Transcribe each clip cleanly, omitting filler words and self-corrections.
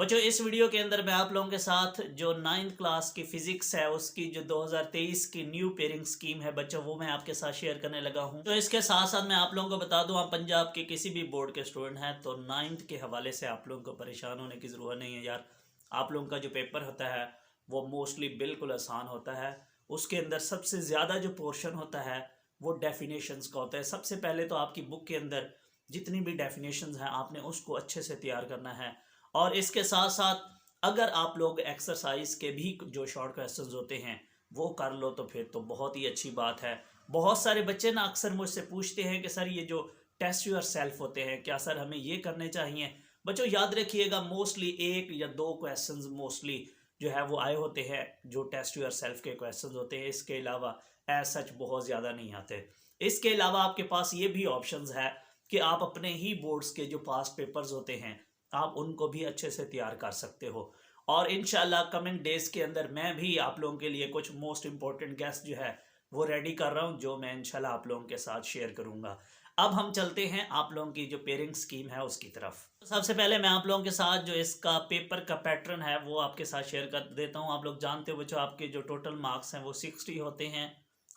बच्चों इस वीडियो के अंदर मैं आप लोगों के साथ जो 9th क्लास की फिजिक्स है उसकी जो 2023 की न्यू पेयरिंग स्कीम है बच्चों वो मैं आपके साथ शेयर करने लगा हूं। तो इसके साथ साथ मैं आप लोगों को बता दूं, आप पंजाब के किसी भी बोर्ड के स्टूडेंट हैं तो 9th के हवाले से आप लोगों को परेशान होने की ज़रूरत नहीं है यार। आप लोगों का जो पेपर होता है वो मोस्टली बिल्कुल आसान होता है। उसके अंदर सबसे ज़्यादा जो पोर्शन होता है वो डेफिनेशंस का होता है। सबसे पहले तो आपकी बुक के अंदर जितनी भी डेफिनेशंस हैं आपने उसको अच्छे से तैयार करना है। और इसके साथ साथ अगर आप लोग एक्सरसाइज के भी जो शॉर्ट क्वेश्चंस होते हैं वो कर लो तो फिर तो बहुत ही अच्छी बात है। बहुत सारे बच्चे ना अक्सर मुझसे पूछते हैं कि सर ये जो टेस्ट योर सेल्फ होते हैं क्या सर हमें ये करने चाहिए। बच्चों याद रखिएगा मोस्टली एक या दो क्वेश्चंस मोस्टली जो है वो आए होते हैं जो टेस्ट योर सेल्फ के क्वेश्चंस होते हैं। इसके अलावा एज सच बहुत ज़्यादा नहीं आते। इसके अलावा आपके पास ये भी ऑप्शंस है कि आप अपने ही बोर्ड्स के जो पास्ट पेपर्स होते हैं आप उनको भी अच्छे से तैयार कर सकते हो। और इंशाल्लाह कमिंग डेज के अंदर मैं भी आप लोगों के लिए कुछ मोस्ट इंपॉर्टेंट गेस्ट जो है वो रेडी कर रहा हूं जो मैं इंशाल्लाह आप लोगों के साथ शेयर करूंगा। अब हम चलते हैं आप लोगों की जो पेयरिंग स्कीम है उसकी तरफ। तो सबसे पहले मैं आप लोगों के साथ जो इसका पेपर का पैटर्न है वो आपके साथ शेयर कर देता हूँ। आप लोग जानते हो बच्चों आपके जो टोटल मार्क्स हैं वो 60 होते हैं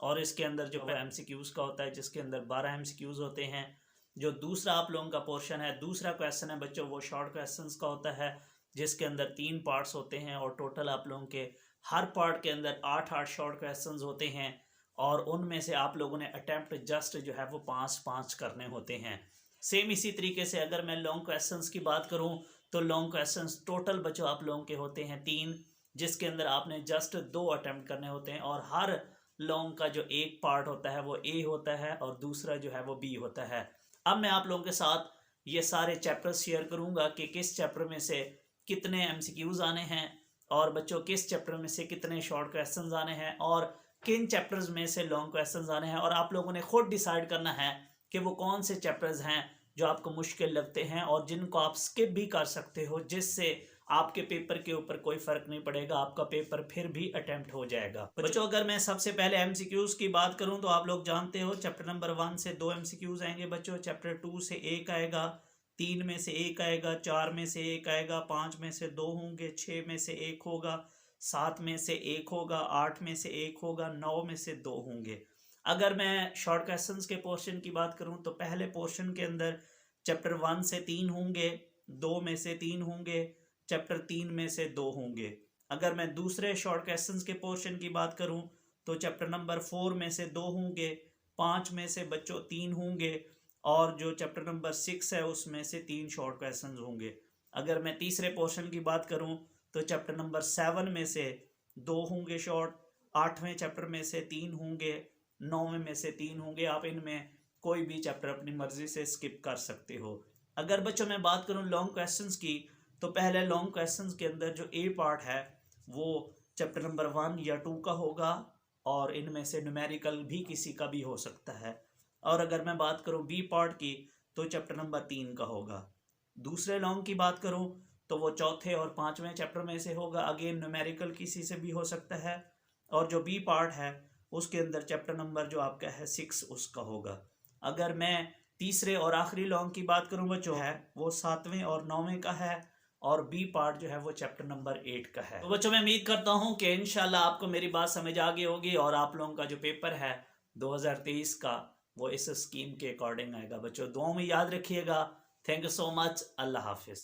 और इसके अंदर जो MCQs का होता है जिसके अंदर 12 MCQs होते हैं। जो दूसरा आप लोगों का पोर्शन है, दूसरा क्वेश्चन है बच्चों वो शॉर्ट क्वेश्चंस का होता है जिसके अंदर 3 पार्ट्स होते हैं और टोटल आप लोगों के हर पार्ट के अंदर 8-8 शॉर्ट क्वेश्चंस होते हैं और उनमें से आप लोगों ने अटेम्प्ट जस्ट जो है वो 5-5 करने होते हैं। सेम इसी तरीके से अगर मैं लॉन्ग क्वेश्चंस की बात करूं तो लॉन्ग क्वेश्चंस टोटल बच्चों आप लोगों के होते हैं 3 जिसके अंदर आपने जस्ट 2 अटेम्प्ट करने होते हैं और हर लॉन्ग का जो एक पार्ट होता है वो ए होता है और दूसरा जो है वो बी होता है। अब मैं आप लोगों के साथ ये सारे चैप्टर्स शेयर करूंगा कि किस चैप्टर में से कितने MCQs आने हैं और बच्चों किस चैप्टर में से कितने शॉर्ट क्वेश्चंस आने हैं और किन चैप्टर्स में से लॉन्ग क्वेश्चंस आने हैं। और आप लोगों ने खुद डिसाइड करना है कि वो कौन से चैप्टर्स हैं जो आपको मुश्किल लगते हैं और जिनको आप स्किप भी कर सकते हो जिससे आपके पेपर के ऊपर कोई फर्क नहीं पड़ेगा, आपका पेपर फिर भी अटेम्प्ट हो जाएगा। बच्चों अगर मैं सबसे पहले MCQs की बात करूं तो आप लोग जानते हो चैप्टर नंबर 1 से 2 MCQs आएंगे बच्चों, चैप्टर 2 से 1 आएगा, 3 में से 1 आएगा, 4 में से 1 आएगा, 5 में से 2 होंगे, 6 में से 1 होगा, 7 में से 1 होगा, 8 में से 1 होगा, 9 में से 2 होंगे। अगर मैं शॉर्ट क्वेश्चंस के पोर्शन की बात करूं तो पहले पोर्शन के अंदर चैप्टर 1 से 3 होंगे, 2 में से 3 होंगे, चैप्टर 3 में से 2 होंगे। अगर मैं दूसरे शॉर्ट क्वेश्चंस के पोर्शन की बात करूं तो चैप्टर नंबर 4 में से 2 होंगे, 5 में से बच्चों 3 होंगे और जो चैप्टर नंबर 6 है उसमें से 3 शॉर्ट क्वेश्चंस होंगे। अगर मैं तीसरे पोर्शन की बात करूं तो चैप्टर नंबर 7 में से 2 होंगे शॉर्ट, 8वें चैप्टर में से 3 होंगे, 9वें में से 3 होंगे। आप इनमें कोई भी चैप्टर अपनी मर्जी से स्किप कर सकते हो। अगर बच्चों मैं बात करूं लॉन्ग क्वेश्चंस की तो पहले लॉन्ग क्वेश्चंस के अंदर जो ए पार्ट है वो चैप्टर नंबर 1 या 2 का होगा और इनमें से न्यूमेरिकल भी किसी का भी हो सकता है। और अगर मैं बात करूं बी पार्ट की तो चैप्टर नंबर 3 का होगा। दूसरे लॉन्ग की बात करूं तो वो चौथे और 5वें चैप्टर में से होगा, अगेन न्यूमेरिकल किसी से भी हो सकता है। और जो बी पार्ट है उसके अंदर चैप्टर नंबर जो आपका है 6 उसका होगा। अगर मैं तीसरे और आखिरी लॉन्ग की बात करूँ बच्चों है वो 7वें और 9वें का है और बी पार्ट जो है वो चैप्टर नंबर 8 का है। तो बच्चों मैं उम्मीद करता हूँ कि इंशाल्लाह आपको मेरी बात समझ आ गई होगी और आप लोगों का जो पेपर है 2023 का वो इस स्कीम के अकॉर्डिंग आएगा। बच्चों दुआओं में याद रखिएगा। Thank you so much. Allah Hafiz.